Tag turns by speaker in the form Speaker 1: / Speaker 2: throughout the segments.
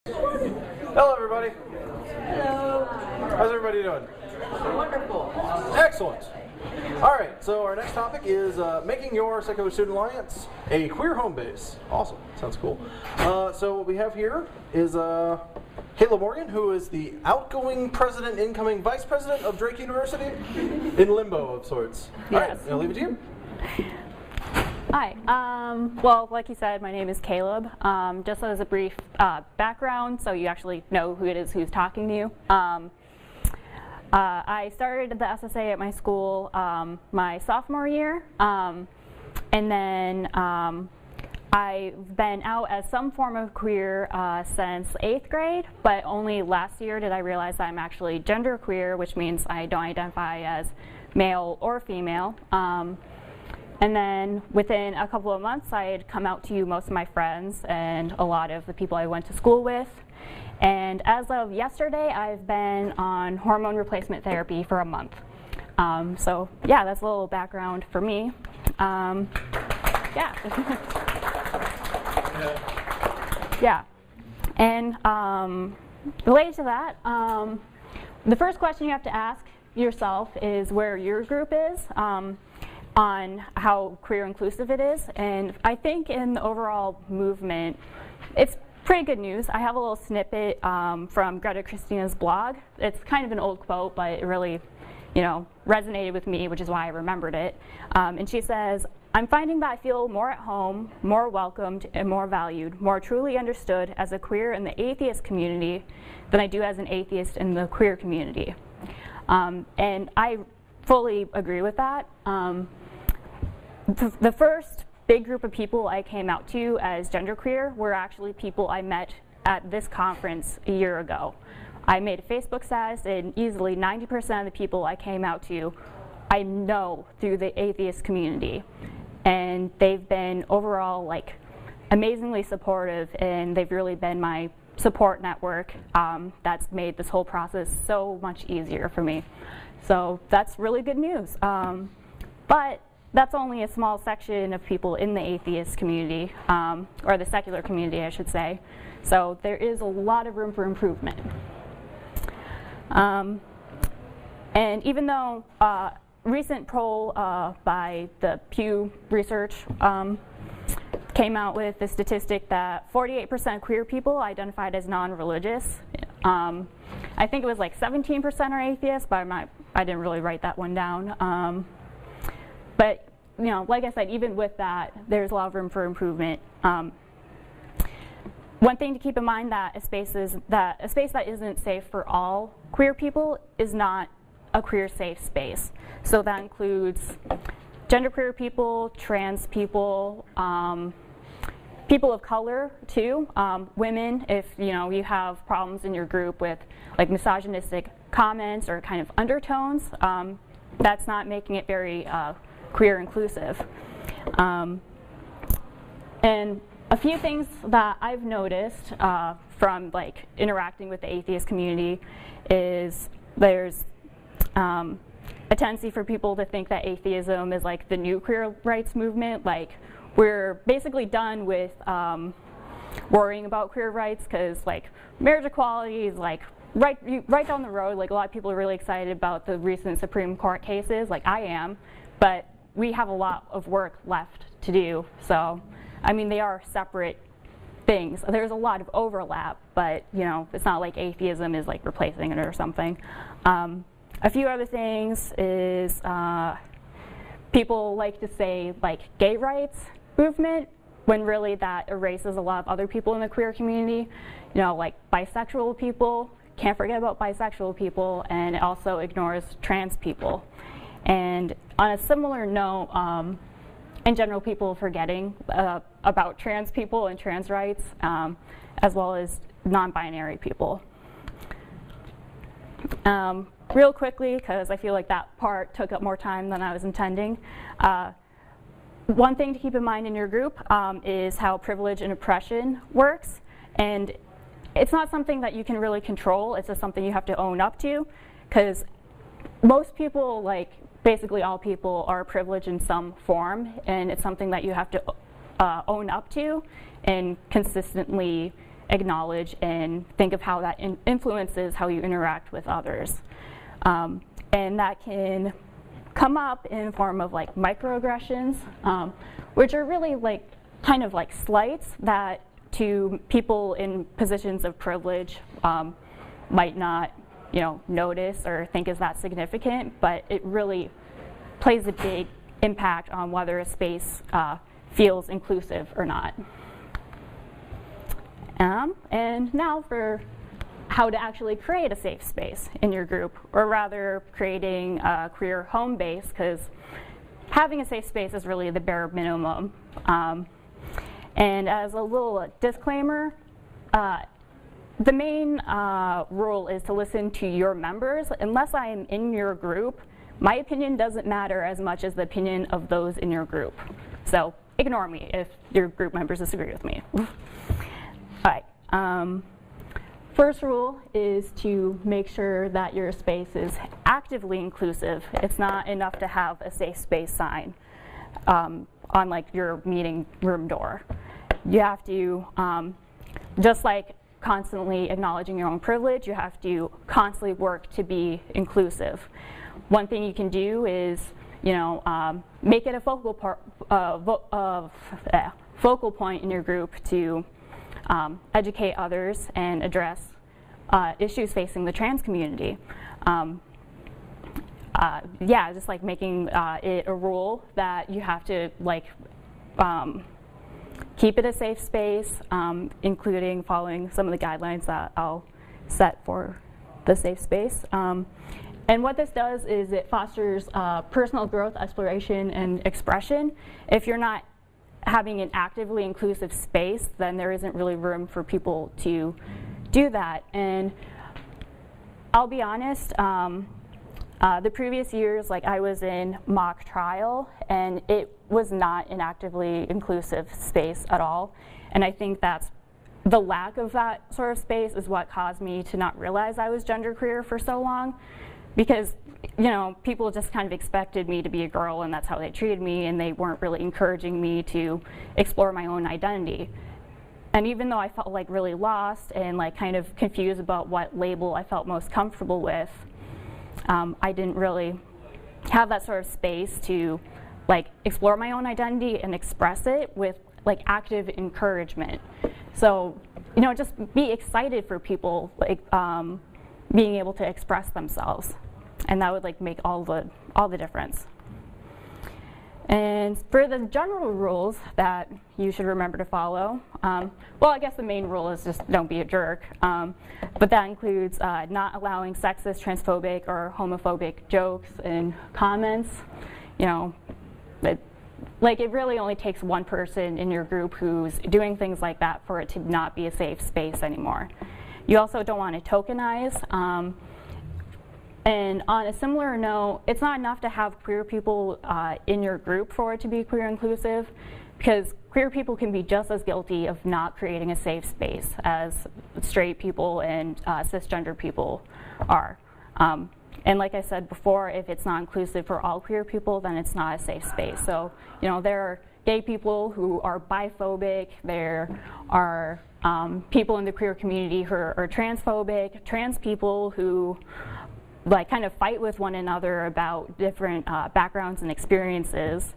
Speaker 1: Hello, everybody.
Speaker 2: Hello.
Speaker 1: How's everybody doing?
Speaker 2: Wonderful.
Speaker 1: Excellent. All right, so our next topic is making your Secular Student Alliance a queer home base. Awesome. Sounds cool. So what we have here is Kayla Morgan, who is the outgoing president, incoming vice president of Drake University, in limbo of sorts. All right, I'll leave it to you.
Speaker 3: Hi. Well, like you said, my name is Caleb. Just as a brief background, so you actually know who it is who's talking to you. I started the SSA at my school my sophomore year, and then I've been out as some form of queer since 8th grade, but only last year did I realize that I'm actually genderqueer, which means I don't identify as male or female. And then within a couple of months, I had come out to most of my friends and a lot of the people I went to school with. And as of yesterday, I've been on hormone replacement therapy for a month. So yeah, that's a little background for me. Yeah. Yeah. And related to that, the first question you have to ask yourself is where your group is. On how queer inclusive it is, and I think in the overall movement, it's pretty good news. I have a little snippet from Greta Christina's blog. It's kind of an old quote, but it really, resonated with me, which is why I remembered it. And she says, "I'm finding that I feel more at home, more welcomed, and more valued, more truly understood as a queer in the atheist community than I do as an atheist in the queer community." And I fully agree with that. The first big group of people I came out to as genderqueer were actually people I met at this conference a year ago. I made a Facebook status, and easily 90% of the people I came out to I know through the atheist community. And they've been overall amazingly supportive, and they've really been my support network that's made this whole process so much easier for me. So that's really good news. But that's only a small section of people in the atheist community, or the secular community, I should say. So there is a lot of room for improvement. And even though recent poll by the Pew Research came out with the statistic that 48% of queer people identified as non-religious. I think it was 17% are atheists, but I didn't really write that one down. But like I said, even with that, there's a lot of room for improvement. One thing to keep in mind that a space that isn't safe for all queer people is not a queer safe space. So that includes genderqueer people, trans people, people of color too, women. If you have problems in your group with misogynistic comments or kind of undertones, that's not making it very queer inclusive. And a few things that I've noticed from interacting with the atheist community is there's a tendency for people to think that atheism is the new queer rights movement. We're basically done with worrying about queer rights because marriage equality is right down the road. A lot of people are really excited about the recent Supreme Court cases, I am, but we have a lot of work left to do. So, I mean, they are separate things. There's a lot of overlap, but it's not like atheism is replacing it or something. A few other things is people like to say gay rights movement, when really that erases a lot of other people in the queer community. Bisexual people, can't forget about bisexual people, and it also ignores trans people. And on a similar note, in general, people forgetting about trans people and trans rights, as well as non-binary people. Real quickly, because I feel that part took up more time than I was intending. One thing to keep in mind in your group is how privilege and oppression works. And it's not something that you can really control, it's just something you have to own up to, because most people, basically all people, are privileged in some form, and it's something that you have to own up to and consistently acknowledge and think of how that influences how you interact with others. And that can come up in form of like microaggressions, which are really like kind of like slights that to people in positions of privilege might not, notice or think is that significant, but it really plays a big impact on whether a space feels inclusive or not. And now for how to actually create a safe space in your group, or rather creating a queer home base, because having a safe space is really the bare minimum. And as a little disclaimer, the main rule is to listen to your members. Unless I am in your group, my opinion doesn't matter as much as the opinion of those in your group. So ignore me if your group members disagree with me. All right. First rule is to make sure that your space is actively inclusive. It's not enough to have a safe space sign on like your meeting room door. You have to, just like constantly acknowledging your own privilege, you have to constantly work to be inclusive. One thing you can do is, make it a focal point in your group to educate others and address issues facing the trans community. Just like making it a rule that you have to keep it a safe space, including following some of the guidelines that I'll set for the safe space. And what this does is it fosters personal growth, exploration, and expression. If you're not having an actively inclusive space, then there isn't really room for people to do that. And I'll be honest, the previous years, I was in mock trial, and it was not an actively inclusive space at all. And I think that's the lack of that sort of space is what caused me to not realize I was genderqueer for so long, because people just kind of expected me to be a girl, and that's how they treated me, and they weren't really encouraging me to explore my own identity. And even though I felt really lost and kind of confused about what label I felt most comfortable with, I didn't really have that sort of space to explore my own identity and express it with active encouragement. So just be excited for people being able to express themselves, and that would make all the difference. And for the general rules that you should remember to follow, well, I guess the main rule is just don't be a jerk, but that includes not allowing sexist, transphobic, or homophobic jokes and comments. It really only takes one person in your group who's doing things like that for it to not be a safe space anymore. You also don't want to tokenize. And on a similar note, it's not enough to have queer people in your group for it to be queer inclusive, because queer people can be just as guilty of not creating a safe space as straight people and cisgender people are. And like I said before, if it's not inclusive for all queer people, then it's not a safe space. So, there are gay people who are biphobic, there are people in the queer community who are transphobic, trans people who kind of fight with one another about different backgrounds and experiences,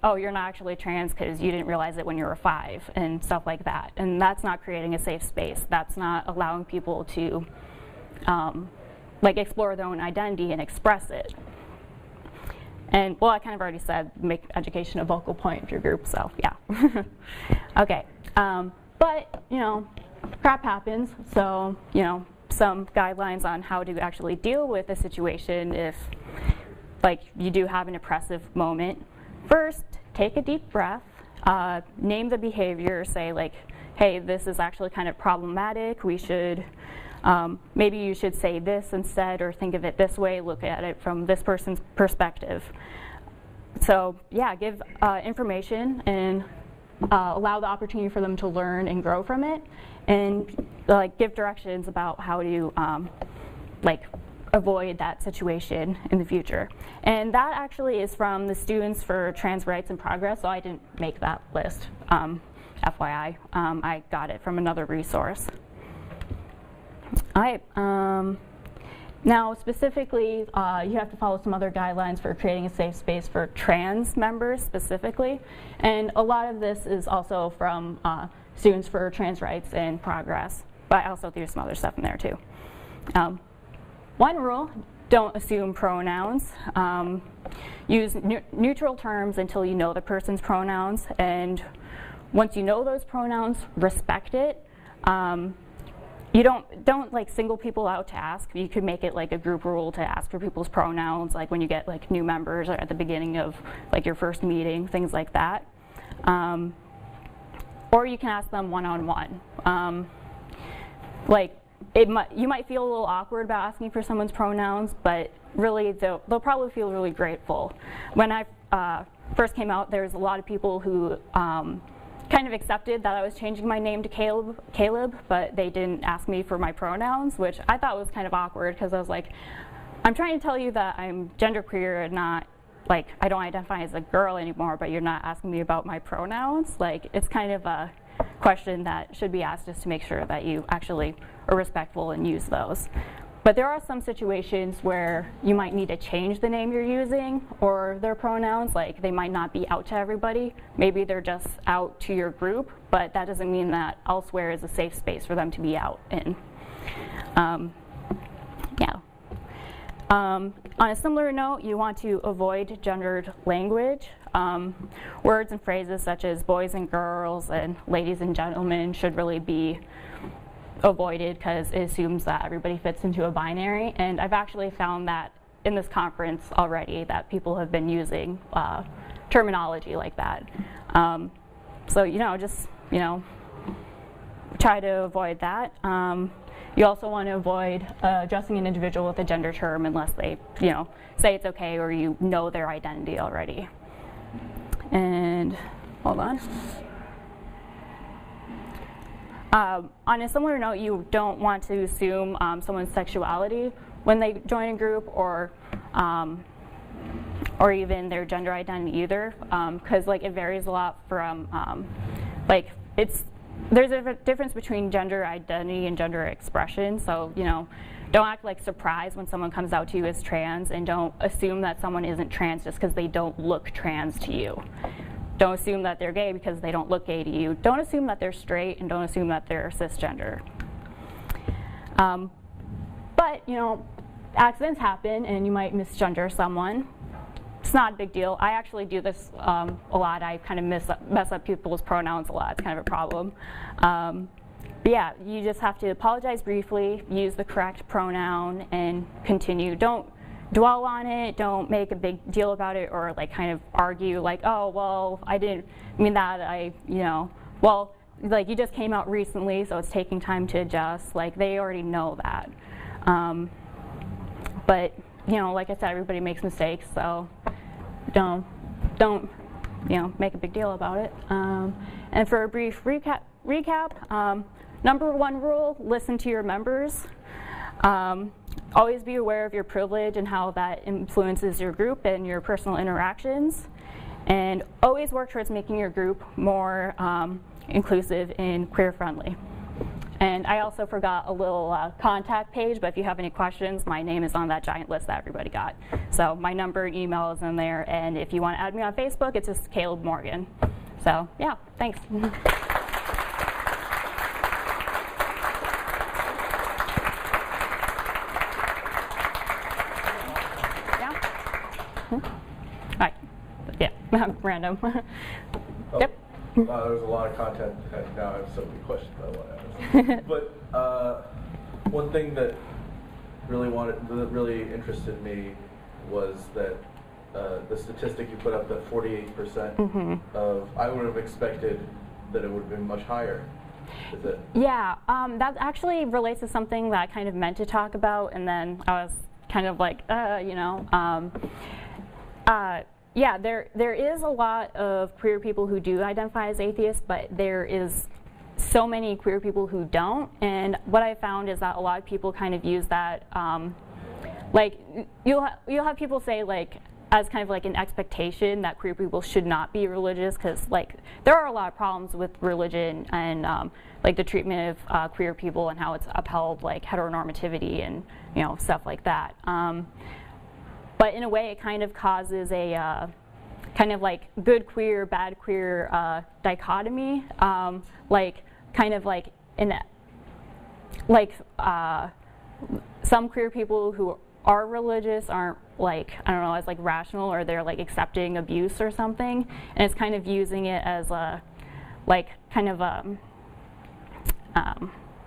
Speaker 3: oh, you're not actually trans because you didn't realize it when you were 5, and stuff like that. And that's not creating a safe space. That's not allowing people to explore their own identity and express it. And, well, I kind of already said make education a vocal point of your group, so yeah. Okay, but, crap happens, so, some guidelines on how to actually deal with a situation if, you do have an oppressive moment. First, take a deep breath, name the behavior, say, hey, this is actually kind of problematic, we should, maybe you should say this instead, or think of it this way, look at it from this person's perspective. So, yeah, give information and allow the opportunity for them to learn and grow from it, and give directions about how to avoid that situation in the future. And that actually is from the Students for Trans Rights and Progress, so I didn't make that list, FYI. I got it from another resource. All right. Now, specifically, you have to follow some other guidelines for creating a safe space for trans members specifically. And a lot of this is also from Students for Trans Rights and Progress, but I also threw some other stuff in there too. One rule, don't assume pronouns. Use neutral terms until you know the person's pronouns, and once you know those pronouns, respect it. You don't like single people out to ask. You could make it like a group rule to ask for people's pronouns, like when you get like new members or at the beginning of like your first meeting, things like that. Or you can ask them one-on-one. Like you might feel a little awkward about asking for someone's pronouns, but really they'll probably feel really grateful. When I first came out, there was a lot of people who kind of accepted that I was changing my name to Caleb, but they didn't ask me for my pronouns, which I thought was kind of awkward because I was like, I'm trying to tell you that I'm genderqueer and not, like, I don't identify as a girl anymore, but you're not asking me about my pronouns. Like, it's kind of a question that should be asked just to make sure that you actually are respectful and use those. But there are some situations where you might need to change the name you're using or their pronouns, like they might not be out to everybody. Maybe they're just out to your group, but that doesn't mean that elsewhere is a safe space for them to be out in. On a similar note, you want to avoid gendered language. Words and phrases such as boys and girls and ladies and gentlemen should really be avoided because it assumes that everybody fits into a binary, and I've actually found that in this conference already that people have been using terminology like that. So just try to avoid that. You also want to avoid addressing an individual with a gender term unless they say it's okay or you know their identity already. And hold on. On a similar note, you don't want to assume someone's sexuality when they join a group or even their gender identity either, because it varies a lot from there's a difference between gender identity and gender expression. So don't act like surprised when someone comes out to you as trans, and don't assume that someone isn't trans just because they don't look trans to you. Don't assume that they're gay because they don't look gay to you. Don't assume that they're straight, and don't assume that they're cisgender. But, accidents happen, and you might misgender someone. It's not a big deal. I actually do this a lot. I kind of mess up people's pronouns a lot. It's kind of a problem. But yeah, you just have to apologize briefly, use the correct pronoun, and continue. Don't dwell on it, don't make a big deal about it, or kind of argue oh, well, I didn't mean that, you just came out recently, so it's taking time to adjust. They already know that. But, like I said, everybody makes mistakes, so don't make a big deal about it. And for a brief recap, number one rule, listen to your members. Always be aware of your privilege and how that influences your group and your personal interactions. And always work towards making your group more inclusive and queer-friendly. And I also forgot a little contact page, but if you have any questions, my name is on that giant list that everybody got. So my number and email is in there, and if you want to add me on Facebook, it's just Caleb Morgan. So yeah, thanks. Right. Yeah, random. Yep.
Speaker 4: There was a lot of content, and now I have so many questions I want to ask. But one thing that really interested me was that the statistic you put up, that 48% of, I would have expected that it would have been much higher. Is it?
Speaker 3: Yeah, that actually relates to something that I kind of meant to talk about, and then I was kind of yeah, there is a lot of queer people who do identify as atheists, but there is so many queer people who don't. And what I found is that a lot of people kind of use that like you'll have people say like as kind of like an expectation that queer people should not be religious, because like there are a lot of problems with religion and like the treatment of queer people and how it's upheld like heteronormativity and stuff like that. But in a way, it kind of causes a kind of like good queer, bad queer dichotomy. Like kind of like in like some queer people who are religious aren't like, I don't know, as like rational, or they're like accepting abuse or something, and it's kind of using it as a like kind of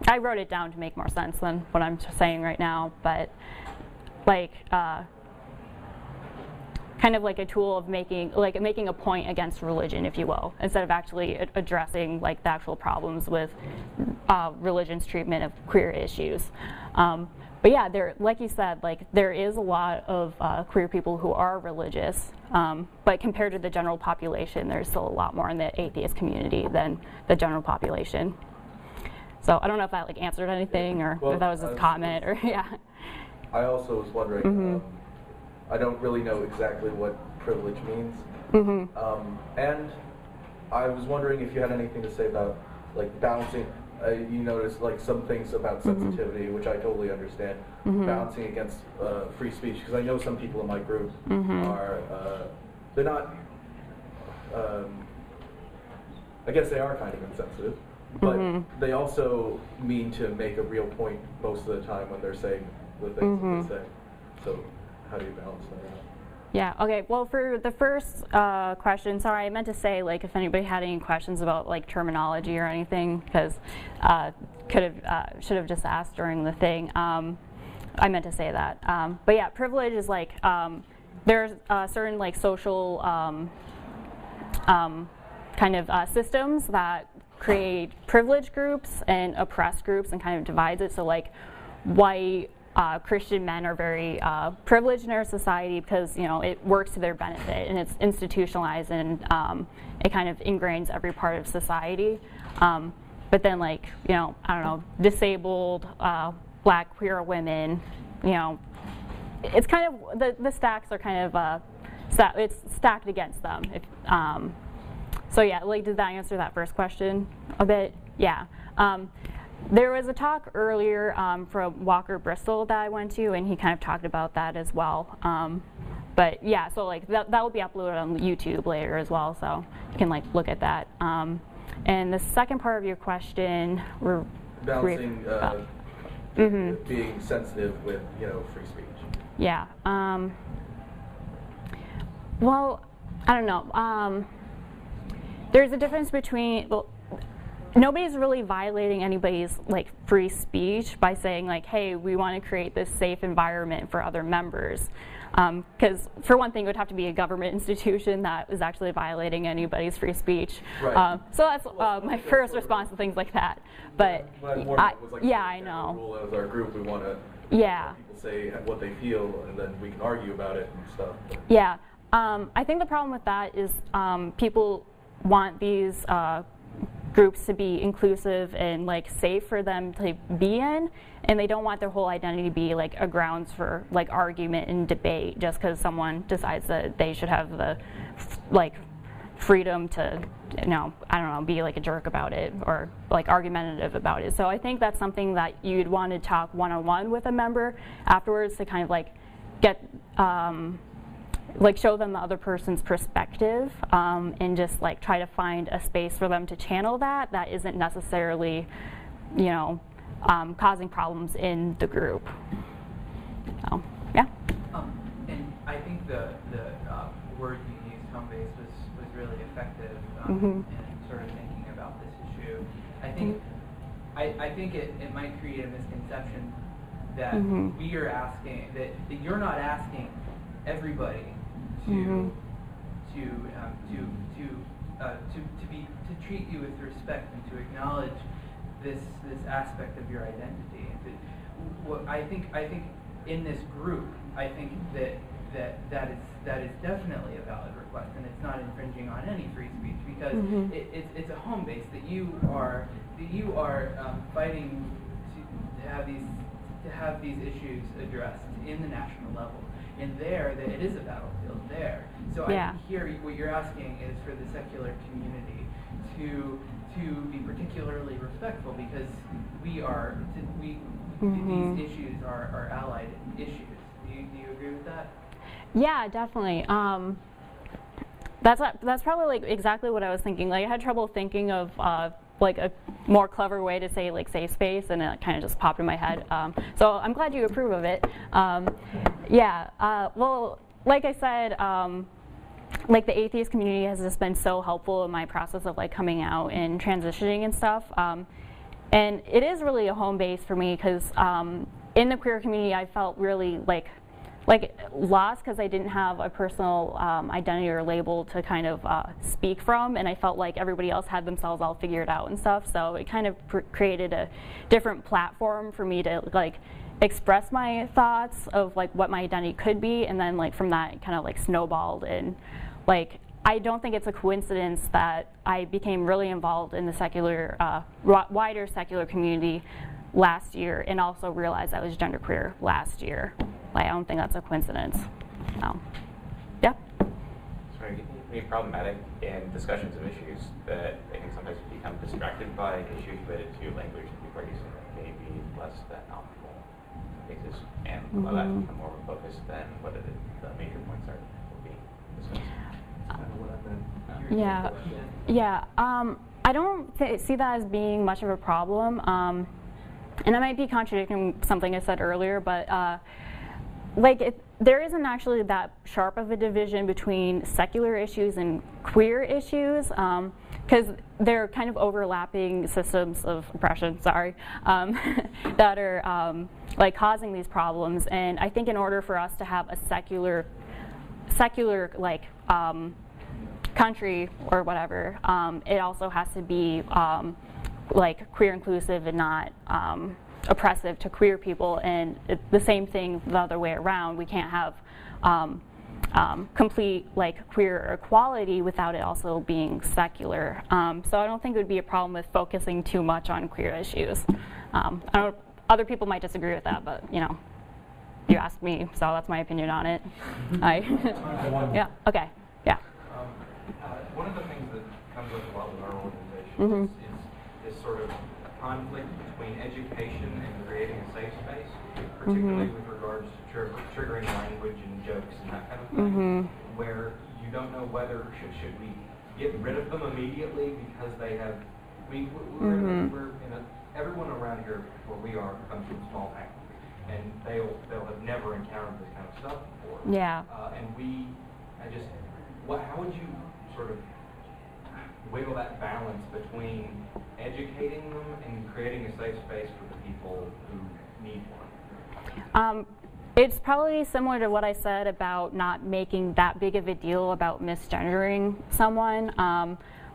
Speaker 3: I wrote it down to make more sense than what I'm saying right now, but like kind of like a tool of making a point against religion, if you will, instead of actually addressing like the actual problems with religion's treatment of queer issues. But yeah, there, like you said, like there is a lot of queer people who are religious, but compared to the general population, there's still a lot more in the atheist community than the general population. So I don't know if that like answered anything, or if that was just a comment, or yeah.
Speaker 4: I also was wondering, I don't really know exactly what privilege means, and I was wondering if you had anything to say about like balancing. You notice like some things about sensitivity, which I totally understand, balancing against free speech, because I know some people in my group are, they're not, I guess they are kind of insensitive, but they also mean to make a real point most of the time when they're saying the things that they say. So how do you balance that out?
Speaker 3: Yeah, okay, well for the first question, sorry, I meant to say like if anybody had any questions about like terminology or anything, because should have just asked during the thing. I meant to say that. But yeah, privilege is like, there's certain like social kind of systems that create privileged groups and oppressed groups and kind of divides it. So like white Christian men are very privileged in our society because it works to their benefit and it's institutionalized and it kind of ingrains every part of society. But then like I don't know, disabled black queer women, it's kind of the stacks are kind of it's stacked against them. So yeah, like did that answer that first question a bit? Yeah. There was a talk earlier from Walker Bristol that I went to, and he kind of talked about that as well. But yeah, so like that will be uploaded on YouTube later as well, so you can like look at that. And the second part of your question, we're
Speaker 4: balancing being sensitive with free speech.
Speaker 3: Yeah. Well, I don't know. There's a difference between nobody's really violating anybody's like free speech by saying like, hey, we want to create this safe environment for other members. Because for one thing, it would have to be a government institution that is actually violating anybody's free speech.
Speaker 4: Right.
Speaker 3: So that's my first response to things like that. But I know.
Speaker 4: Rule as our group, we want to
Speaker 3: let
Speaker 4: people say what they feel, and then we can argue about it and stuff.
Speaker 3: Yeah. I think the problem with that is people want these groups to be inclusive and like safe for them to be in, and they don't want their whole identity to be like a grounds for like argument and debate just because someone decides that they should have the like freedom to I don't know, be like a jerk about it or like argumentative about it. So I think that's something that you'd want to talk one-on-one with a member afterwards to kind of like get like show them the other person's perspective and just like try to find a space for them to channel that isn't necessarily causing problems in the group. So yeah.
Speaker 5: And I think the word you used, home base, was really effective in sort of thinking about this issue. I think it might create a misconception that we are asking that you're not asking everybody to treat you with respect and to acknowledge this aspect of your identity. I think in this group, I think that is definitely a valid request, and it's not infringing on any free speech because it's a home base that you are fighting to have these to have these issues addressed in the national level. And there, that it is a battlefield there. So
Speaker 3: Yeah.
Speaker 5: I hear what you're asking is for the secular community to be particularly respectful, because these issues are allied issues. Do you agree with that?
Speaker 3: Yeah, definitely. That's probably like exactly what I was thinking. Like I had trouble thinking of like a more clever way to say like safe space, and it kind of just popped in my head. So I'm glad you approve of it. Well, like I said, like the atheist community has just been so helpful in my process of like coming out and transitioning and stuff. And it is really a home base for me, because in the queer community I felt really like lost, because I didn't have a personal identity or label to kind of speak from, and I felt like everybody else had themselves all figured out and stuff. So it kind of created a different platform for me to like express my thoughts of like what my identity could be, and then like from that it kind of like snowballed. And like I don't think it's a coincidence that I became really involved in the secular, wider secular community last year, and also realized I was genderqueer last year. Like, I don't think that's a coincidence. Yeah.
Speaker 6: Sorry, it can be problematic in discussions of issues that they can sometimes become distracted by issues related to language that people are using that may be less than optimal cases, and allow that to become more of a focus than what the major points are will be discussed.
Speaker 4: That's kind of what I meant.
Speaker 3: Yeah. I don't see that as being much of a problem. And I might be contradicting something I said earlier, but there isn't actually that sharp of a division between secular issues and queer issues, because they're kind of overlapping systems of oppression, that are like causing these problems. And I think in order for us to have a secular like country or whatever, it also has to be like queer inclusive and not oppressive to queer people, and the same thing the other way around. We can't have complete like queer equality without it also being secular. So I don't think it would be a problem with focusing too much on queer issues. Other people might disagree with that, but you know, you asked me, so that's my opinion on it. Yeah. Okay. Yeah.
Speaker 7: One of the things that comes up a lot with our organization is sort of a conflict between education and creating a safe space, particularly with regards to triggering language and jokes and that kind of thing, where you don't know whether should we get rid of them immediately because they have. Everyone around here where we are comes from small town, and they'll have never encountered this kind of stuff before.
Speaker 3: Yeah.
Speaker 7: How would you sort of wiggle that balance between educating them and creating a safe space for the people who need one?
Speaker 3: It's probably similar to what I said about not making that big of a deal about misgendering someone.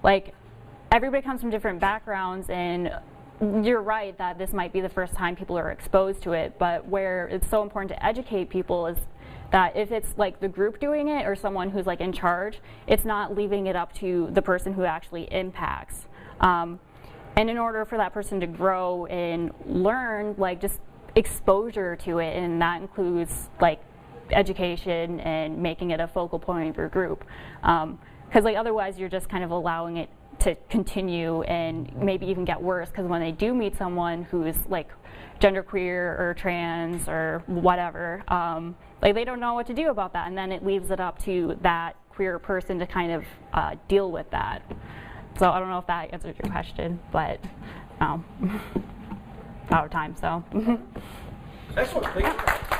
Speaker 3: Like, everybody comes from different backgrounds, and you're right that this might be the first time people are exposed to it, but where it's so important to educate people is that if it's like the group doing it or someone who's like in charge, it's not leaving it up to the person who actually impacts. And in order for that person to grow and learn, like just exposure to it, and that includes like education and making it a focal point of your group. Because like otherwise you're just kind of allowing it to continue and maybe even get worse, because when they do meet someone who's like genderqueer or trans or whatever, like they don't know what to do about that, and then it leaves it up to that queer person to kind of deal with that. So I don't know if that answered your question, but out of time, so.
Speaker 1: Excellent, thank you.